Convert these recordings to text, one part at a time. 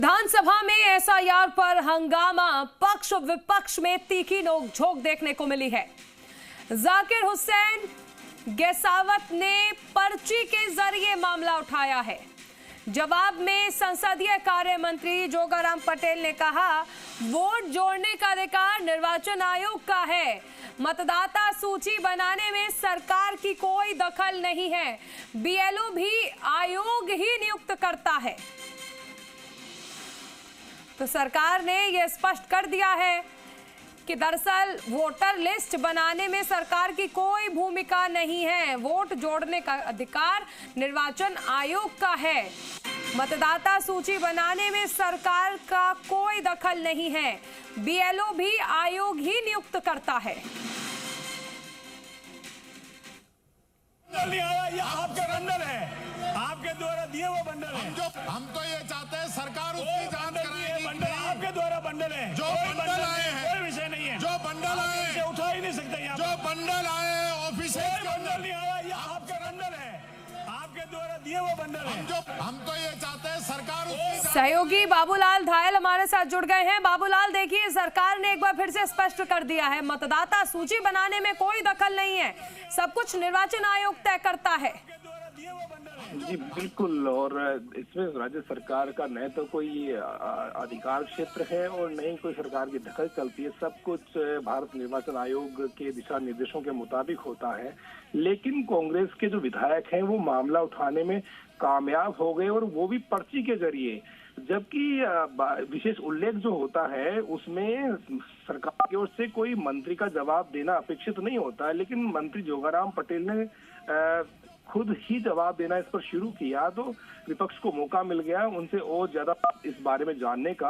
विधानसभा में एसआईआर पर हंगामा, पक्ष विपक्ष में तीखी नोकझोंक देखने को मिली है। जाकिर हुसैन गेसावत ने पर्ची के जरिए मामला उठाया है। जवाब में संसदीय कार्य मंत्री जोगाराम पटेल ने कहा, वोट जोड़ने का अधिकार निर्वाचन आयोग का है। मतदाता सूची बनाने में सरकार की कोई दखल नहीं है। बीएलओ भी आयोग ही नियुक्त करता है। तो सरकार ने यह स्पष्ट कर दिया है कि दरअसल वोटर लिस्ट बनाने में सरकार की कोई भूमिका नहीं है। वोट जोड़ने का अधिकार निर्वाचन आयोग का है। मतदाता सूची बनाने में सरकार का कोई दखल नहीं है। बीएलओ भी आयोग ही नियुक्त करता है। ये आपका बंडल है, आपके द्वारा दिए हुए बंडल है। हम तो ये चाहते हैं सरकार उसकी जांच कराएगी। बंडल आपके द्वारा बंडल है, जो बंडल आए हैं, कोई विषय नहीं है। जो बंडल आए इसे उठा ही नहीं सकते यहाँ। जो बंडल आए ऑफिस बंडल नहीं आया, ये आपका बंडल है, आपके द्वारा दिए हुए बंडल है। हम तो ये चाहते हैं सरकार उसकी सहयोगी बाबूलाल धायल हमारे साथ जुड़ गए हैं। बाबूलाल, देखिए, सरकार ने एक बार फिर से स्पष्ट कर दिया है, मतदाता सूची बनाने में कोई दखल नहीं है। सब कुछ निर्वाचन आयोग तय करता है। जी बिल्कुल, और इसमें राज्य सरकार का न तो कोई अधिकार क्षेत्र है और न ही कोई सरकार की दखल चलती है। सब कुछ भारत निर्वाचन आयोग के दिशा निर्देशों के मुताबिक होता है। लेकिन कांग्रेस के जो विधायक हैं वो मामला उठाने में कामयाब हो गए, और वो भी पर्ची के जरिए। जबकि विशेष उल्लेख जो होता है उसमें सरकार की ओर से कोई मंत्री का जवाब देना अपेक्षित नहीं होता है, लेकिन मंत्री जोगाराम पटेल ने खुद ही जवाब देना इस पर शुरू किया, तो विपक्ष को मौका मिल गया उनसे और ज्यादा इस बारे में जानने का।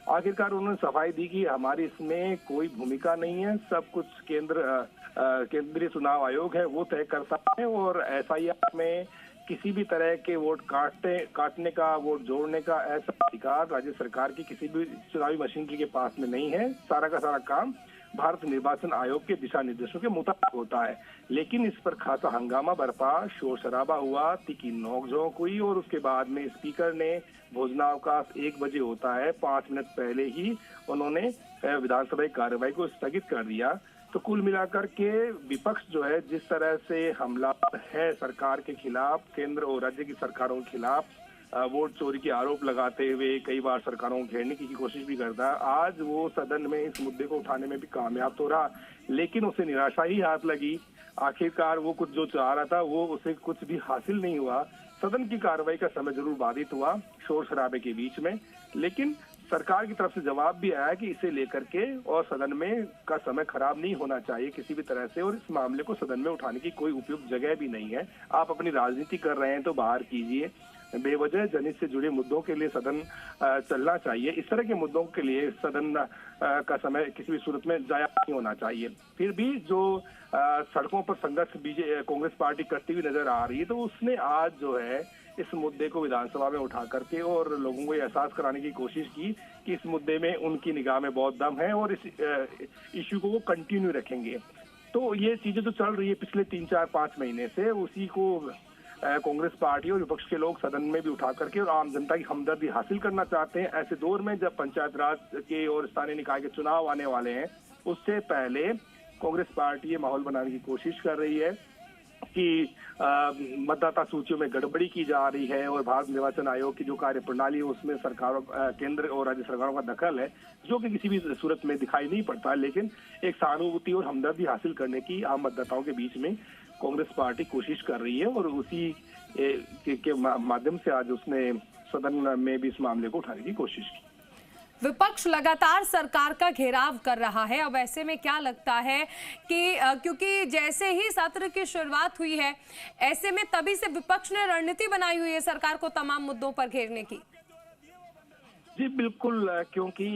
आखिरकार उन्होंने सफाई दी कि हमारी इसमें कोई भूमिका नहीं है, सब कुछ केंद्रीय चुनाव आयोग है वो तय करता है, और एसआईआर में किसी भी तरह के वोट काटने का, वोट जोड़ने का ऐसा अधिकार राज्य सरकार की किसी भी चुनावी मशीनरी के पास में नहीं है। सारा का सारा काम भारत निर्वाचन आयोग के दिशा निर्देशों के मुताबिक होता है। लेकिन इस पर खासा हंगामा बरपा, शोर शराबा हुआ, तीखी नोकझोंक हुई, और उसके बाद में स्पीकर ने भोजनावकाश 1 बजे होता है, 5 मिनट पहले ही उन्होंने विधानसभा की कार्यवाही को स्थगित कर दिया। तो कुल मिलाकर के विपक्ष जो है जिस तरह से हमला है सरकार के खिलाफ, केंद्र और राज्य की सरकारों के खिलाफ, वोट चोरी के आरोप लगाते हुए कई बार सरकारों को घेरने की कोशिश भी करता है, आज वो सदन में इस मुद्दे को उठाने में भी कामयाब तो रहा, लेकिन उसे निराशा ही हाथ लगी। आखिरकार वो कुछ जो चाह रहा था वो उसे कुछ भी हासिल नहीं हुआ। सदन की कार्रवाई का समय जरूर बाधित हुआ शोर शराबे के बीच में, लेकिन सरकार की तरफ से जवाब भी आया कि इसे लेकर के और सदन में का समय खराब नहीं होना चाहिए किसी भी तरह से, और इस मामले को सदन में उठाने की कोई उपयुक्त जगह भी नहीं है। आप अपनी राजनीति कर रहे हैं तो बाहर कीजिए, बेवजह जनहित से जुड़े मुद्दों के लिए सदन चलना चाहिए। इस तरह के मुद्दों के लिए सदन का समय किसी भी सूरत में जाया नहीं होना चाहिए। फिर भी जो सड़कों पर संघर्ष कांग्रेस पार्टी करती हुई नजर आ रही है, तो उसने आज जो है इस मुद्दे को विधानसभा में उठा करके और लोगों को एहसास कराने की कोशिश की कि इस मुद्दे में उनकी निगाह में बहुत दम है और इस इश्यू को वो कंटिन्यू रखेंगे। तो ये चीजें जो चल रही है पिछले 3, 4, 5 महीने से, उसी को कांग्रेस पार्टी और विपक्ष के लोग सदन में भी उठा करके और आम जनता की हमदर्दी हासिल करना चाहते हैं। ऐसे दौर में जब पंचायत राज के और स्थानीय निकाय के चुनाव आने वाले हैं, उससे पहले कांग्रेस पार्टी ये माहौल बनाने की कोशिश कर रही है कि मतदाता सूचियों में गड़बड़ी की जा रही है, और भारत निर्वाचन आयोग की जो कार्य प्रणाली है उसमें सरकारों, केंद्र और राज्य सरकारों का दखल है, जो कि किसी भी सूरत में दिखाई नहीं पड़ता। लेकिन एक सहानुभूति और हमदर्दी हासिल करने की आम मतदाताओं के बीच में कांग्रेस पार्टी कोशिश कर रही है, और उसी के माध्यम से आज उसने सदन में भी इस मामले को उठाने की कोशिश की। विपक्ष लगातार सरकार का घेराव कर रहा है। अब ऐसे में क्या लगता है कि क्योंकि जैसे ही सत्र की शुरुआत हुई है, ऐसे में तभी से विपक्ष ने रणनीति बनाई हुई है सरकार को तमाम मुद्दों पर घेरने की। जी बिल्कुल, क्योंकि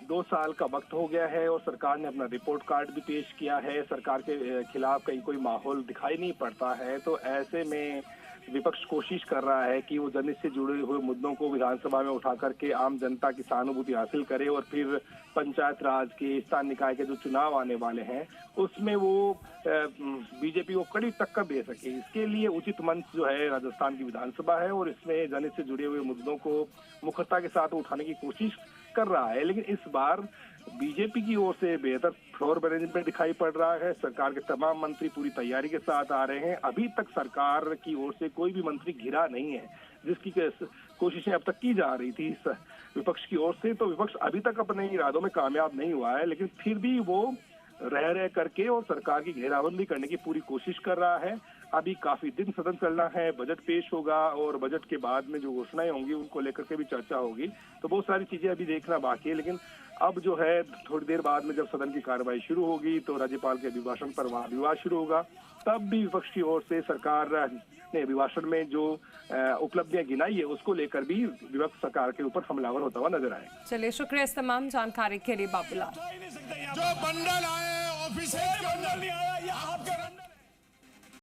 2 साल का वक्त हो गया है और सरकार ने अपना रिपोर्ट कार्ड भी पेश किया है। सरकार के खिलाफ कहीं कोई माहौल दिखाई नहीं पड़ता है, तो ऐसे में विपक्ष कोशिश कर रहा है कि वो जनहित से जुड़े हुए मुद्दों को विधानसभा में उठा करके आम जनता की सहानुभूति हासिल करे और फिर पंचायत राज के स्थानीय निकाय के जो चुनाव आने वाले हैं उसमें वो बीजेपी को कड़ी टक्कर दे सके। इसके लिए उचित मंच जो है राजस्थान की विधानसभा है और इसमें जनहित से जुड़े हुए मुद्दों को मुखरता के साथ उठाने की कोशिश कर रहा है। लेकिन इस बार बीजेपी की ओर से बेहतर फ्लोर मैनेजमेंट दिखाई पड़ रहा है। सरकार के तमाम मंत्री पूरी तैयारी के साथ आ रहे हैं। अभी तक सरकार की ओर से कोई भी मंत्री घिरा नहीं है, जिसकी कोशिशें अब तक की जा रही थी विपक्ष की ओर से। तो विपक्ष अभी तक अपने इरादों में कामयाब नहीं हुआ है, लेकिन फिर भी वो रह करके और सरकार की घेराबंदी करने की पूरी कोशिश कर रहा है। अभी काफी दिन सदन चलना है, बजट पेश होगा और बजट के बाद में जो घोषणाएं होंगी उनको लेकर के भी चर्चा होगी। तो बहुत सारी चीजें अभी देखना बाकी है। लेकिन अब जो है थोड़ी देर बाद में जब सदन की कार्रवाई शुरू होगी तो राज्यपाल के अभिभाषण पर वाद विवाद शुरू होगा। तब भी विपक्ष की ओर से सरकार ने अभिभाषण में जो उपलब्धियां गिनाई है उसको लेकर भी विपक्ष सरकार के ऊपर हमलावर होता हुआ नजर आएगा। चलिए, शुक्रिया इस तमाम जानकारी के लिए बाबूलाल। जो बंडल आए ऑफिस बंडल नहीं आया, ये आपके